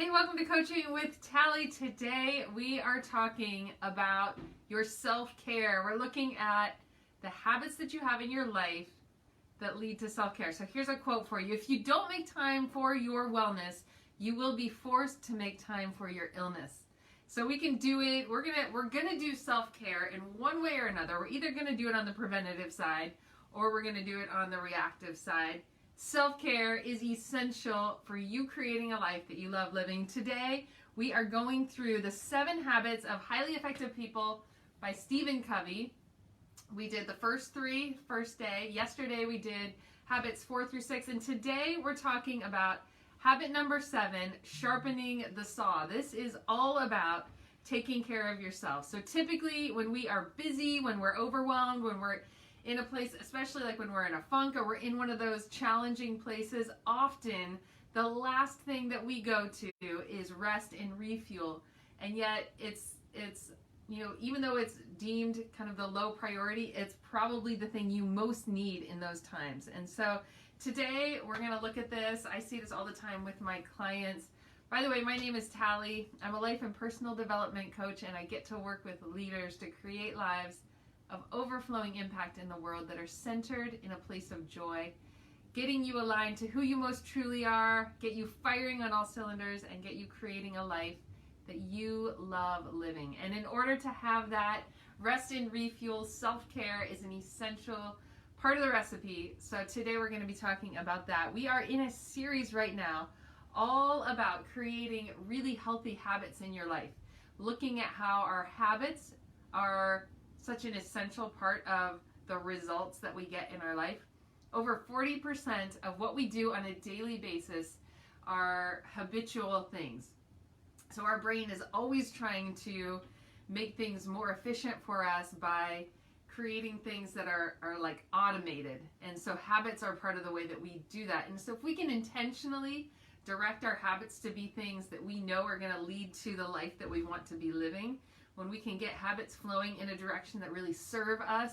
Hey, welcome to Coaching with Tally. Today we are talking about your self-care. We're looking at the habits that you have in your life that lead to self-care. So here's a quote for you. If you don't make time for your wellness, you will be forced to make time for your illness. So we can do it. We're gonna do self-care in one way or another. We're either gonna do it on the preventative side or we're gonna do it on the reactive side. Self-care is essential for you creating a life that you love living. Today, we are going through the 7 Habits of Highly Effective People by Stephen Covey. We did the first 3 first day. Yesterday, we did habits 4 through 6. And today, we're talking about habit number 7, sharpening the saw. This is all about taking care of yourself. So typically, when we are busy, when we're overwhelmed, when we're in a place, especially like when we're in a funk or we're in one of those challenging places, often the last thing that we go to is rest and refuel. And yet it's even though it's deemed kind of the low priority, it's probably the thing you most need in those times. And so today we're going to look at this. I see this all the time with my clients. By the way, my name is Tally. I'm a life and personal development coach, and I get to work with leaders to create lives of overflowing impact in the world that are centered in a place of joy, getting you aligned to who you most truly are, get you firing on all cylinders, and get you creating a life that you love living. And in order to have that, rest and refuel, self-care is an essential part of the recipe. So today we're going to be talking about that. We are in a series right now all about creating really healthy habits in your life, looking at how our habits are such an essential part of the results that we get in our life. Over 40% of what we do on a daily basis are habitual things. So our brain is always trying to make things more efficient for us by creating things that are like automated. And so habits are part of the way that we do that. And so if we can intentionally direct our habits to be things that we know are going to lead to the life that we want to be living, when we can get habits flowing in a direction that really serve us,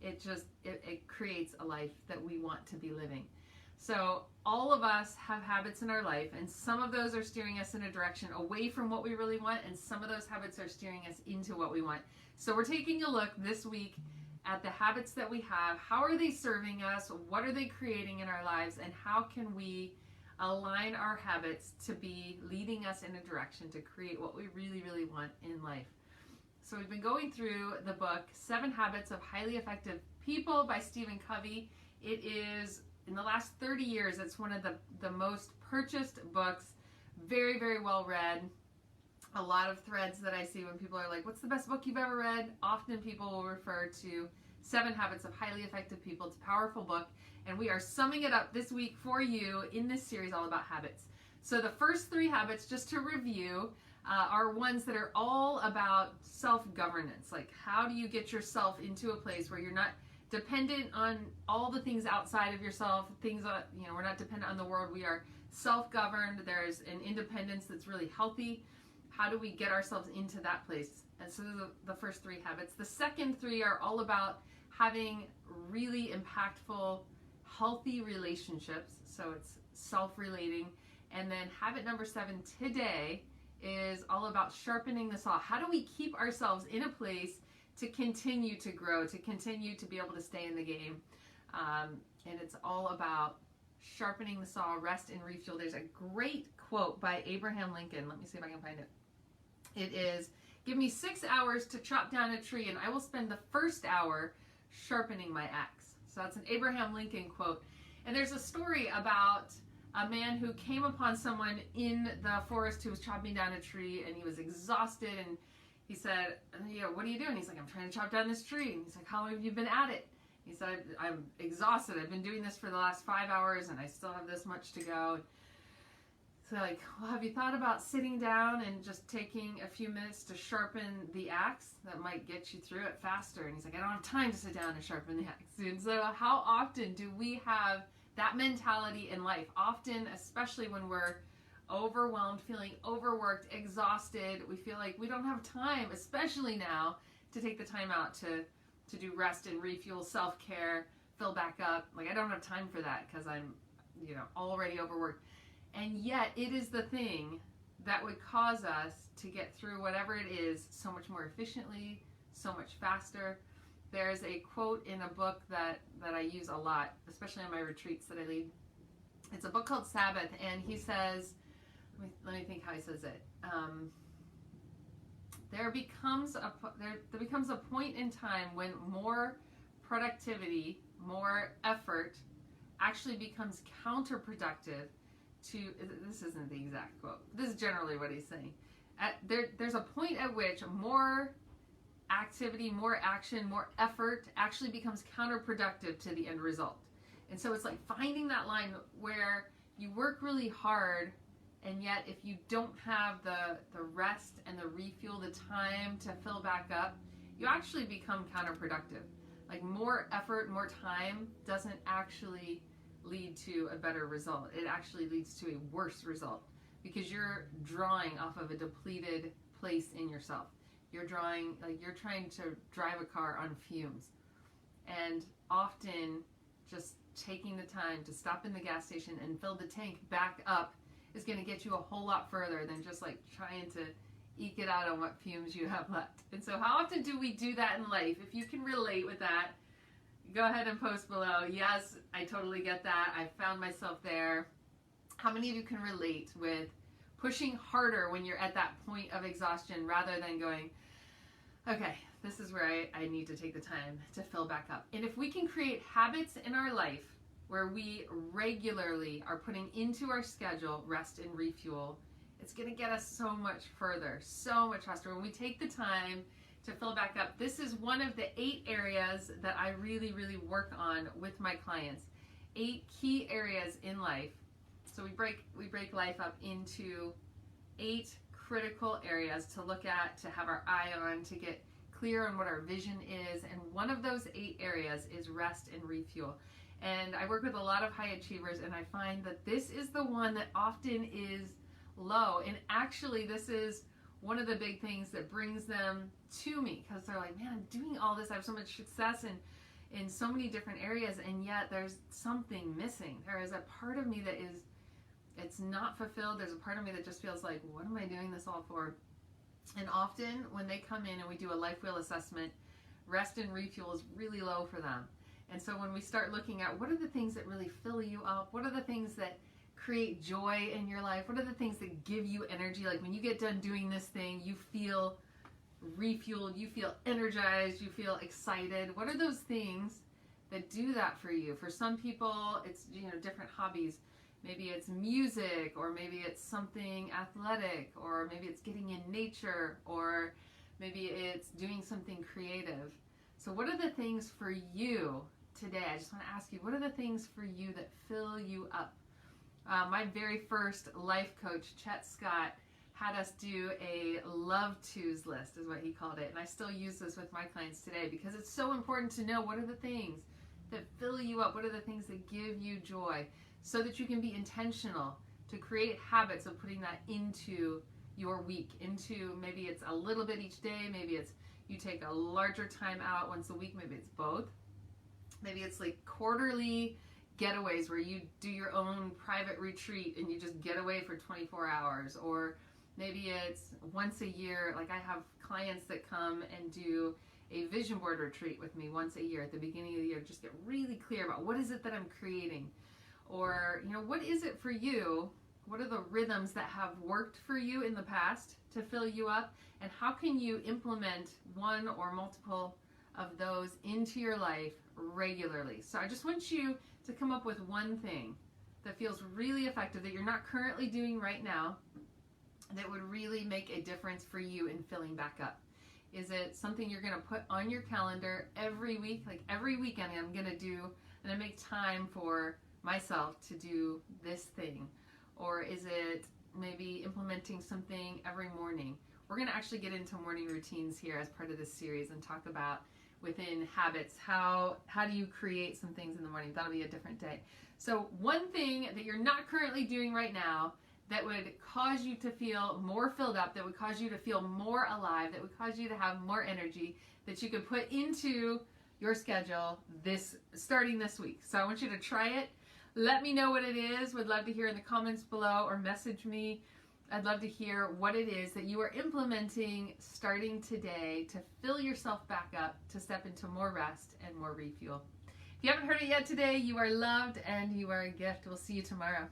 it creates a life that we want to be living. So all of us have habits in our life, and some of those are steering us in a direction away from what we really want, and some of those habits are steering us into what we want. So we're taking a look this week at the habits that we have. How are they serving us? What are they creating in our lives? And how can we align our habits to be leading us in a direction to create what we really, really want in life? So we've been going through the book, 7 Habits of Highly Effective People by Stephen Covey. It is, in the last 30 years, it's one of the most purchased books, very, very well read. A lot of threads that I see when people are like, what's the best book you've ever read? Often people will refer to 7 Habits of Highly Effective People. It's a powerful book, and we are summing it up this week for you in this series all about habits. So the first 3 habits, just to review, are ones that are all about self-governance. Like, how do you get yourself into a place where you're not dependent on all the things outside of yourself, we're not dependent on the world. We are self-governed. There's an independence that's really healthy. How do we get ourselves into that place? And so the first 3 habits. The second 3 are all about having really impactful, healthy relationships. So it's self-relating. And then habit number 7 today is all about sharpening the saw. How do we keep ourselves in a place to continue to grow, to continue to be able to stay in the game? And it's all about sharpening the saw, rest and refuel. There's a great quote by Abraham Lincoln. Let me see if I can find it. It is, "Give me 6 hours to chop down a tree, and I will spend the first hour sharpening my axe." So that's an Abraham Lincoln quote. And there's a story about a man who came upon someone in the forest who was chopping down a tree, and he was exhausted, and he said, what are you doing? He's like, I'm trying to chop down this tree. And he's like, how long have you been at it? He said, I'm exhausted. I've been doing this for the last 5 hours, and I still have this much to go. So like, well, have you thought about sitting down and just taking a few minutes to sharpen the axe? That might get you through it faster. And he's like, I don't have time to sit down and sharpen the axe. And so how often do we have that mentality in life? Often, especially when we're overwhelmed, feeling overworked, exhausted, we feel like we don't have time, especially now, to take the time out to do rest and refuel, self-care, fill back up. Like, I don't have time for that because I'm, already overworked. And yet it is the thing that would cause us to get through whatever it is so much more efficiently, so much faster. There's a quote in a book that I use a lot, especially on my retreats that I lead. It's a book called Sabbath, and he says, let me think how he says it. There becomes a point in time when more productivity, more effort actually becomes counterproductive to, this isn't the exact quote, this is generally what he's saying. There's a point at which more activity, more action, more effort actually becomes counterproductive to the end result. And so it's like finding that line where you work really hard, and yet if you don't have the rest and the refuel, the time to fill back up, you actually become counterproductive. Like more effort, more time doesn't actually lead to a better result. It actually leads to a worse result because you're drawing off of a depleted place in yourself. You're trying to drive a car on fumes. And often just taking the time to stop in the gas station and fill the tank back up is going to get you a whole lot further than just like trying to eke it out on what fumes you have left. And so how often do we do that in life? If you can relate with that, go ahead and post below. Yes, I totally get that. I found myself there. How many of you can relate with pushing harder when you're at that point of exhaustion rather than going, okay, this is where I need to take the time to fill back up. And if we can create habits in our life where we regularly are putting into our schedule rest and refuel, it's going to get us so much further, so much faster. When we take the time to fill back up, this is one of the 8 areas that I really, really work on with my clients. 8 key areas in life. So we break life up into 8 critical areas to look at, to have our eye on, to get clear on what our vision is. And one of those 8 areas is rest and refuel. And I work with a lot of high achievers, and I find that this is the one that often is low. And actually, this is one of the big things that brings them to me, because they're like, man, I'm doing all this. I have so much success in so many different areas, and yet there's something missing. There is a part of me that it's not fulfilled. There's a part of me that just feels like, what am I doing this all for? And often when they come in and we do a life wheel assessment, rest and refuel is really low for them. And so when we start looking at what are the things that really fill you up, what are the things that create joy in your life, what are the things that give you energy, like when you get done doing this thing, you feel refueled, you feel energized, you feel excited. What are those things that do that for you? For some people, it's different hobbies. Maybe it's music, or maybe it's something athletic, or maybe it's getting in nature, or maybe it's doing something creative. So what are the things for you today? I just want to ask you, what are the things for you that fill you up? My very first life coach, Chet Scott, had us do a love tos list, is what he called it. And I still use this with my clients today because it's so important to know what are the things that fill you up, what are the things that give you joy, so that you can be intentional to create habits of putting that into your week, into maybe it's a little bit each day, maybe it's you take a larger time out once a week, maybe it's both. Maybe it's like quarterly getaways where you do your own private retreat and you just get away for 24 hours. Or maybe it's once a year, like I have clients that come and do a vision board retreat with me once a year at the beginning of the year, just get really clear about what is it that I'm creating. Or, what is it for you? What are the rhythms that have worked for you in the past to fill you up? And how can you implement one or multiple of those into your life regularly? So I just want you to come up with one thing that feels really effective that you're not currently doing right now that would really make a difference for you in filling back up. Is it something you're going to put on your calendar every week? Like every weekend I'm going to make time for myself to do this thing. Or is it maybe implementing something every morning? We're going to actually get into morning routines here as part of this series and talk about within habits, how do you create some things in the morning? That'll be a different day. So one thing that you're not currently doing right now that would cause you to feel more filled up, that would cause you to feel more alive, that would cause you to have more energy, that you could put into your schedule starting this week. So I want you to try it. Let me know what it is. Would love to hear in the comments below, or message me I'd love to hear what it is that you are implementing starting today to fill yourself back up to step into more rest and more refuel. If you haven't heard it yet today, you are loved and you are a gift. We'll see you tomorrow.